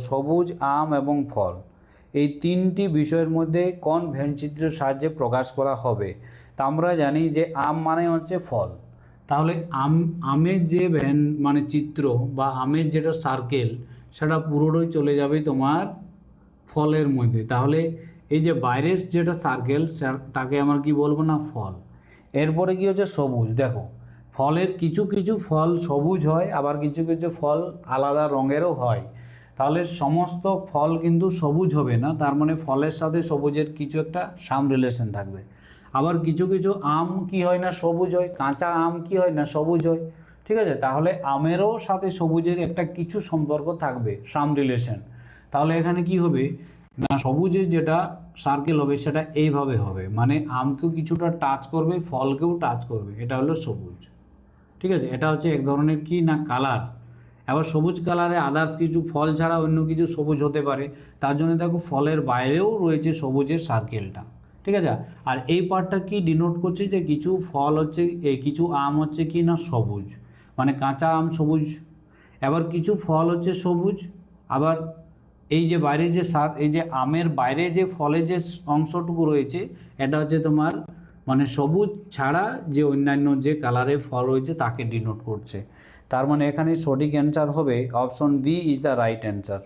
সবুজ আম এবং ফল এই তিনটি বিষয়ের মধ্যে কোন ভেনচিত্রের সাহায্যে প্রকাশ করা হবে। তা আমরা জানি যে আম মানে হচ্ছে ফল, তাহলে আমের যে মানে চিত্র বা আমের যেটা সার্কেল সেটা পুরোটাই চলে যাবে তোমার ফলের মধ্যে। তাহলে এই যে বাইরের যেটা সার্কেল তাকে আমরা কি বলবো না, ফল। এরপরে কি হচ্ছে সবুজ। দেখো ফলের কিছু কিছু ফল সবুজ হয়, আবার কিছু কিছু ফল আলাদা রঙেরও হয়। তাহলে সমস্ত ফল কিন্তু সবুজ হবে না, তার মানে ফলের সাথে সবুজের কিছু একটা সাম রিলেশন থাকবে। আবার কিছু কিছু আম কি হয় না, সবুজ হয়। কাঁচা আম কি হয় না, সবুজ হয়। ঠিক আছে, তাহলে আমেরও সাথে সবুজের একটা কিছু সম্পর্ক থাকবে, সাম রিলেশন। তাহলে এখানে কি হবে না, সবুজের যেটা সার্কেল হবে সেটা এইভাবে হবে, মানে আমকেও কিছুটা টাচ করবে, ফলকেও টাচ করবে, এটা হলো সবুজ। ঠিক আছে, এটা হচ্ছে এক ধরনের কি না কালার। এবার সবুজ কালারে আদার্স কিছু ফল ছাড়া অন্য কিছু সবুজ হতে পারে, তার জন্য দেখো ফলের বাইরেও রয়েছে সবুজের সার্কেলটা। ঠিক আছে, আর এই পার্টটা কি ডিনোট করছে যে কিছু ফল হচ্ছে কিছু আম হচ্ছে কি না সবুজ, মানে কাঁচা আম সবুজ। এবার কিছু ফল হচ্ছে সবুজ, আবার এই যে বাইরে যে এই যে আমের বাইরে যে ফলের যে অংশটুকু রয়েছে এটা হচ্ছে তোমার মানে সবুজ ছাড়া যে অন্যান্য যে কালারের ফল রয়েছে তাকে ডিনোট করছে। তার মানে এখানে সঠিক অ্যান্সার হবে option B is the right answer.